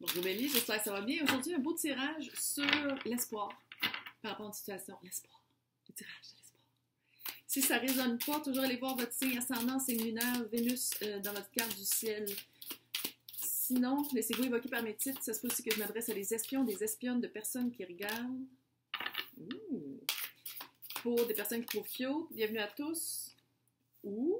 Bonjour Bélie, j'espère que ça va bien. Aujourd'hui, un beau tirage sur l'espoir par rapport à une situation. L'espoir. Le tirage de l'espoir. Si ça ne résonne pas, toujours allez voir votre signe ascendant, signe lunaire, Vénus dans votre carte du ciel. Sinon, laissez-vous évoquer par mes titres. Ça se peut aussi que je m'adresse à des espions, des espionnes de personnes qui regardent. Ouh. Pour des personnes qui trouvent cute, bienvenue à tous. Ouh.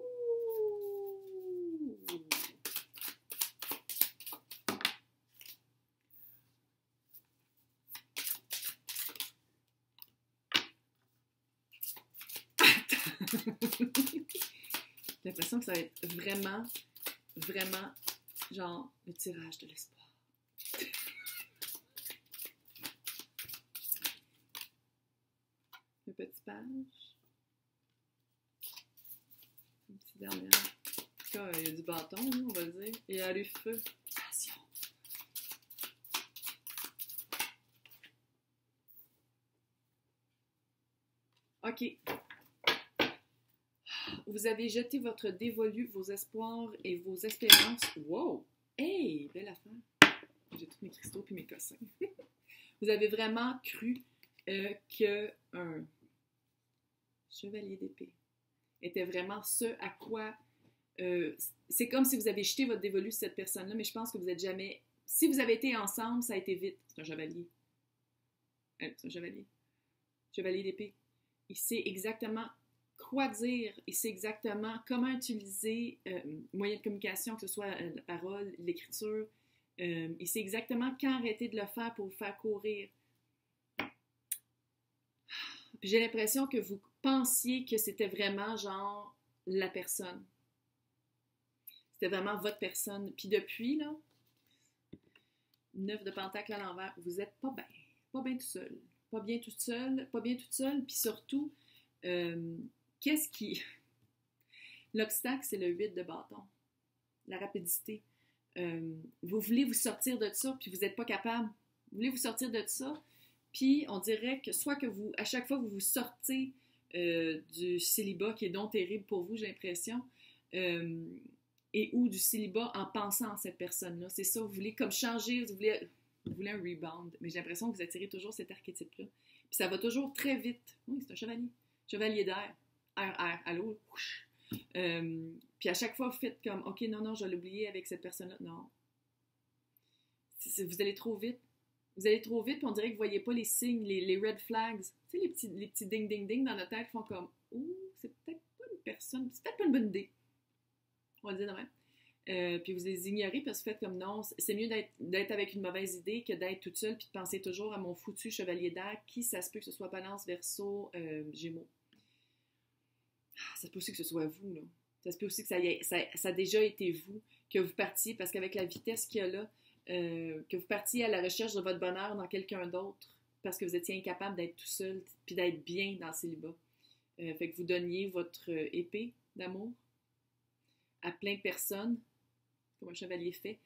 J'ai l'impression que ça va être vraiment, vraiment, genre, le tirage de l'espoir. Le petit page. Une petite dernière. En tout cas, il y a du bâton, on va le dire. Il y a du feu. Attention. OK. Vous avez jeté votre dévolu, vos espoirs et vos espérances. Wow! Hey! Belle affaire! J'ai tous mes cristaux puis mes cossins. Vous avez vraiment cru qu'un chevalier d'épée était vraiment ce à quoi... c'est comme si vous avez jeté votre dévolu sur cette personne-là, mais je pense que vous n'êtes jamais... Si vous avez été ensemble, ça a été vite. C'est un chevalier. C'est un chevalier. Chevalier d'épée. Il sait exactement quoi dire, il sait exactement comment utiliser moyens de communication, que ce soit la parole, l'écriture. Il sait exactement quand arrêter de le faire pour vous faire courir. Puis j'ai l'impression que vous pensiez que c'était vraiment genre la personne. C'était vraiment votre personne. Puis depuis, là, 9 de pentacle à l'envers, vous êtes pas bien. Pas bien tout seul. Pas bien toute seule. Pas bien toute seule. Puis surtout, qu'est-ce qui... L'obstacle, c'est le 8 de bâton. La rapidité. Vous voulez vous sortir de ça, puis vous n'êtes pas capable. Vous voulez vous sortir de ça, puis on dirait que soit que vous, à chaque fois que vous vous sortez du célibat, qui est donc terrible pour vous, j'ai l'impression, et ou du célibat en pensant à cette personne-là. C'est ça, vous voulez comme changer, vous voulez un rebound. Mais j'ai l'impression que vous attirez toujours cet archétype-là. Puis ça va toujours très vite. Oui, c'est un chevalier. Chevalier d'air. Air, allô? Puis à chaque fois, vous faites comme, OK, non, je vais l'oublier avec cette personne-là. Non. Vous allez trop vite. Vous allez trop vite, puis on dirait que vous ne voyez pas les signes, les red flags. Tu sais, les petits ding-ding-ding dans notre tête font comme, ouh, c'est peut-être pas une personne, c'est peut-être pas une bonne idée. On va le dire de même. Puis vous les ignorez, parce que vous faites comme, non, c'est mieux d'être avec une mauvaise idée que d'être toute seule, puis de penser toujours à mon foutu chevalier d'air, qui ça se peut que ce soit Balance, Verseau, Gémeaux. Ça se peut aussi que ce soit vous, là. Ça se peut aussi que ça a déjà été vous, que vous partiez, parce qu'avec la vitesse qu'il y a là, que vous partiez à la recherche de votre bonheur dans quelqu'un d'autre, parce que vous étiez incapable d'être tout seul, puis d'être bien dans le célibat. Fait que vous donniez votre épée d'amour à plein de personnes, comme un chevalier fait,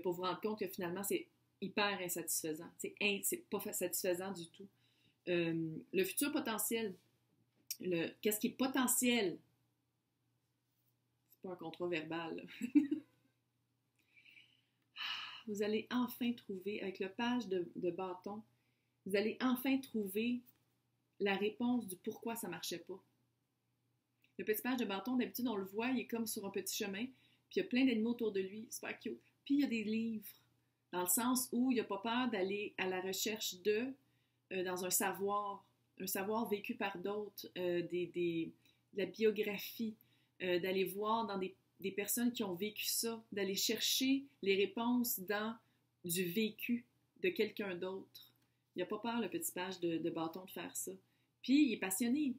pour vous rendre compte que finalement, c'est hyper insatisfaisant. C'est pas satisfaisant du tout. Le futur potentiel, qu'est-ce qui est potentiel? C'est pas un contrat verbal. Vous allez enfin trouver, avec le page de bâton, vous allez enfin trouver la réponse du pourquoi ça ne marchait pas. Le petit page de bâton, d'habitude, on le voit, il est comme sur un petit chemin, puis il y a plein d'animaux autour de lui, super cute. Puis il y a des livres, dans le sens où il n'a pas peur d'aller à la recherche dans un savoir vécu par d'autres, de la biographie, d'aller voir dans des personnes qui ont vécu ça, d'aller chercher les réponses dans du vécu de quelqu'un d'autre. Il n'a pas peur, le petit page de bâton, de faire ça. Puis, il est passionné.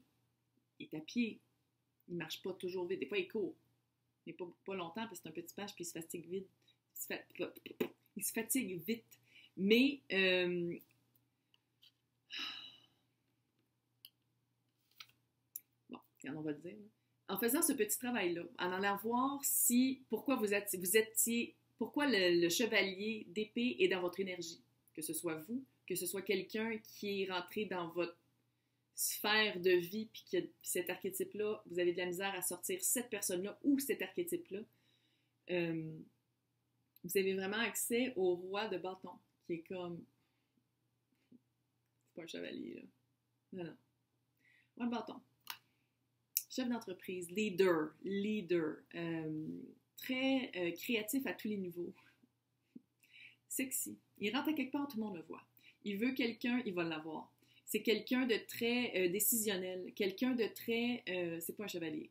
Il est à pied. Il ne marche pas toujours vite. Des fois, il court. Mais pas longtemps, parce que c'est un petit page, puis il se fatigue vite. Il se fatigue vite. Mais... Bon, on va le dire. En faisant ce petit travail-là, en allant voir pourquoi pourquoi le chevalier d'épée est dans votre énergie, que ce soit vous, que ce soit quelqu'un qui est rentré dans votre sphère de vie, puis cet archétype-là, vous avez de la misère à sortir cette personne-là ou cet archétype-là. Vous avez vraiment accès au roi de bâton, qui est comme... C'est pas un chevalier, là. Non, non. Roi de bâton. Chef d'entreprise, leader, très créatif à tous les niveaux. Sexy. Il rentre à quelque part, tout le monde le voit. Il veut quelqu'un, il va l'avoir. C'est quelqu'un de très décisionnel, quelqu'un de très... c'est pas un chevalier.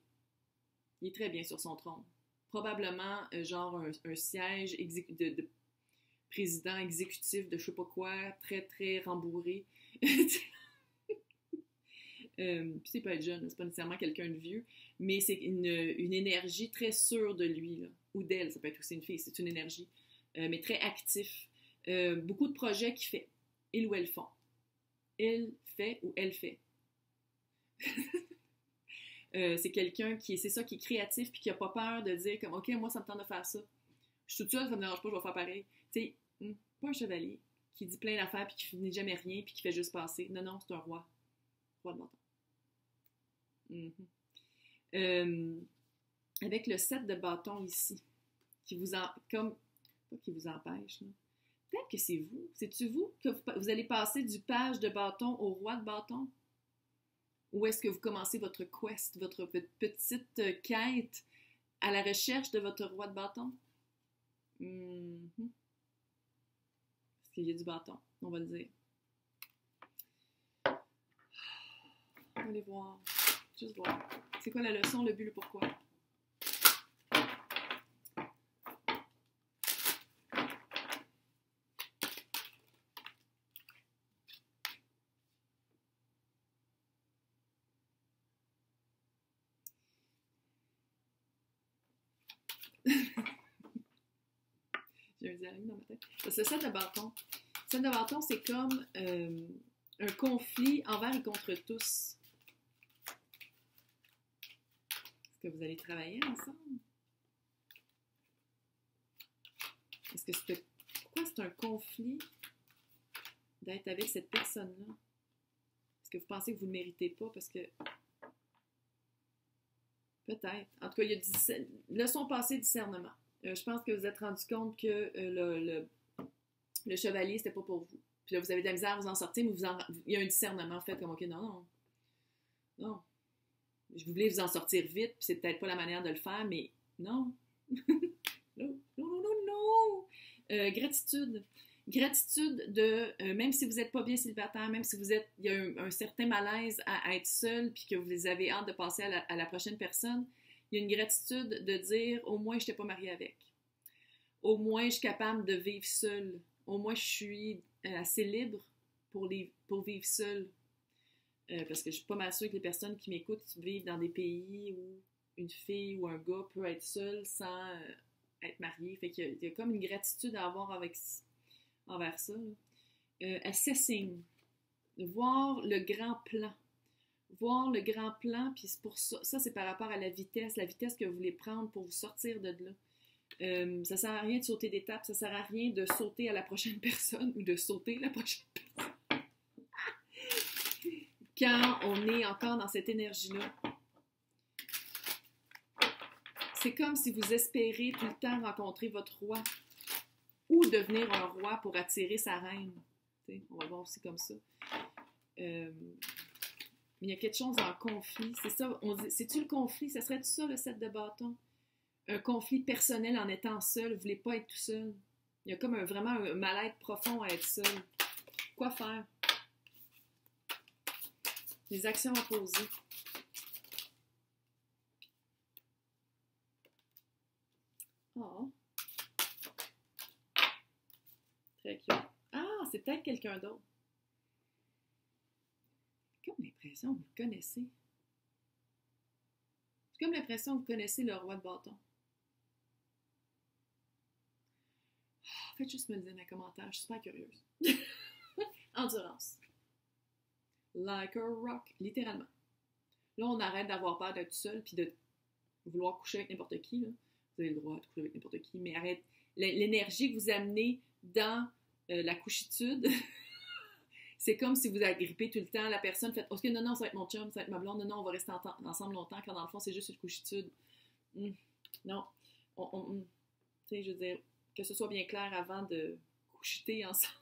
Il est très bien sur son trône. Probablement, genre, un siège de président exécutif de je sais pas quoi, très, très rembourré. Puis c'est pas être jeune, c'est pas nécessairement quelqu'un de vieux, mais c'est une énergie très sûre de lui, là, ou d'elle, ça peut être aussi une fille, c'est une énergie, mais très actif. Beaucoup de projets qu'il fait, il ou elle font. Il fait ou elle fait. C'est quelqu'un c'est ça, qui est créatif puis qui a pas peur de dire comme, OK, moi, ça me tente de faire ça. Je suis toute seule, ça me dérange pas, je vais faire pareil. Tu sais, pas un chevalier qui dit plein d'affaires puis qui finit jamais rien puis qui fait juste passer. Non, non, c'est un roi. Roi de bâton. Avec le 7 de bâton ici, qui vous comme, pas qui vous empêche, là. Peut-être que c'est vous. C'est-tu vous que vous allez passer du page de bâton au roi de bâton? Ou est-ce que vous commencez votre quest, votre petite quête à la recherche de votre roi de bâton? Parce qu'il y a du bâton, on va le dire. On va aller voir. Juste voir. C'est quoi la leçon, le but, le pourquoi? J'ai un dialogue dans ma tête. Parce que le 7 de bâton. Le 7 de bâton, c'est comme un conflit envers et contre tous. Est-ce que vous allez travailler ensemble? Est-ce que c'est... Pourquoi c'est un conflit d'être avec cette personne-là? Est-ce que vous pensez que vous ne le méritez pas? Parce que... Peut-être. En tout cas, il y a leçon passée, discernement. Je pense que vous êtes rendu compte que le chevalier, c'était pas pour vous. Puis là, vous avez de la misère à vous en sortir, mais il y a un discernement fait comme, OK, non. Je voulais vous en sortir vite, puis c'est peut-être pas la manière de le faire, mais non. Non. Gratitude. Gratitude de, même si vous n'êtes pas bien célibataire, même si il y a un certain malaise à être seul, puis que vous avez hâte de passer à la prochaine personne, il y a une gratitude de dire, au moins je n'étais pas mariée avec. Au moins je suis capable de vivre seule. Au moins je suis assez libre pour vivre seule. Parce que je suis pas mal sûre que les personnes qui m'écoutent vivent dans des pays où une fille ou un gars peut être seul sans être marié. Fait qu'il y a comme une gratitude à avoir envers ça. Assessing. Voir le grand plan. Voir le grand plan, puis c'est pour ça, c'est par rapport à la vitesse que vous voulez prendre pour vous sortir de là. Ça sert à rien de sauter d'étape, ça sert à rien de sauter à la prochaine personne ou de sauter la prochaine personne. Quand on est encore dans cette énergie-là, c'est comme si vous espérez tout le temps rencontrer votre roi ou devenir un roi pour attirer sa reine. T'sais, on va le voir aussi comme ça. Mais il y a quelque chose en conflit. C'est ça, c'est-tu le conflit? Ça serait-tu ça, le 7 de bâton? Un conflit personnel en étant seul. Vous ne voulez pas être tout seul. Il y a comme vraiment un mal-être profond à être seul. Quoi faire? Les actions à poser. Oh. Très cute. Ah, c'est peut-être quelqu'un d'autre. J'ai comme l'impression que vous le connaissez. J'ai comme l'impression que vous connaissez le roi de bâton. Faites juste me le dire dans les commentaires, je suis super curieuse. Endurance. Like a rock, littéralement. Là, on arrête d'avoir peur d'être seul puis de vouloir coucher avec n'importe qui. Là. Vous avez le droit de coucher avec n'importe qui, mais arrête. L'énergie que vous amenez dans la couchitude, c'est comme si vous agrippez tout le temps la personne, faites OK, non, ça va être mon chum, ça va être ma blonde, non, on va rester ensemble longtemps, quand dans le fond, c'est juste une couchitude. Non. Tu sais, je veux dire, que ce soit bien clair avant de coucher ensemble.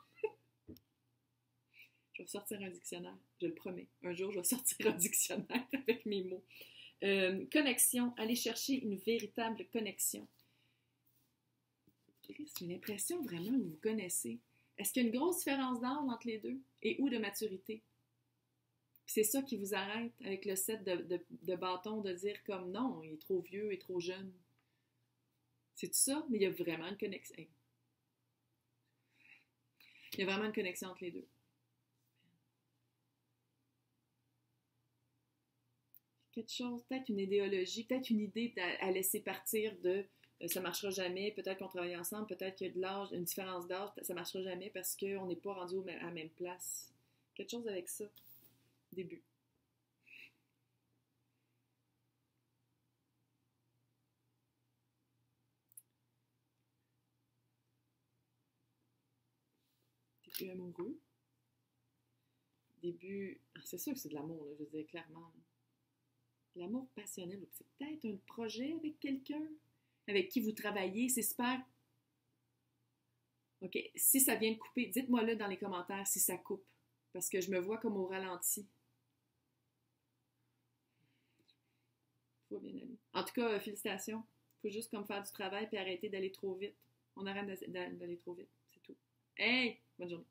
Je vais sortir un dictionnaire, je le promets. Un jour, je vais sortir un dictionnaire avec mes mots. Connexion, aller chercher une véritable connexion. J'ai l'impression vraiment que vous vous connaissez. Est-ce qu'il y a une grosse différence d'âge entre les deux? Et ou de maturité? Puis c'est ça qui vous arrête avec le set de bâtons, de dire comme non, il est trop vieux, il est trop jeune. C'est tout ça, mais il y a vraiment une connexion. Il y a vraiment une connexion entre les deux. Quelque chose, peut-être une idéologie, peut-être une idée à laisser partir de ça ne marchera jamais, peut-être qu'on travaille ensemble, peut-être qu'il y a de l'âge, une différence d'âge, ça ne marchera jamais parce qu'on n'est pas rendu à la même place. Quelque chose avec ça. Début. Début amoureux. Début. C'est sûr que c'est de l'amour, là, je veux dire clairement. L'amour passionnel, c'est peut-être un projet avec quelqu'un avec qui vous travaillez, c'est super. OK, si ça vient de couper, dites-moi-le dans les commentaires si ça coupe, parce que je me vois comme au ralenti. Tout va bien aller. En tout cas, félicitations. Il faut juste comme faire du travail puis arrêter d'aller trop vite. On arrête d'aller trop vite, c'est tout. Hey, bonne journée.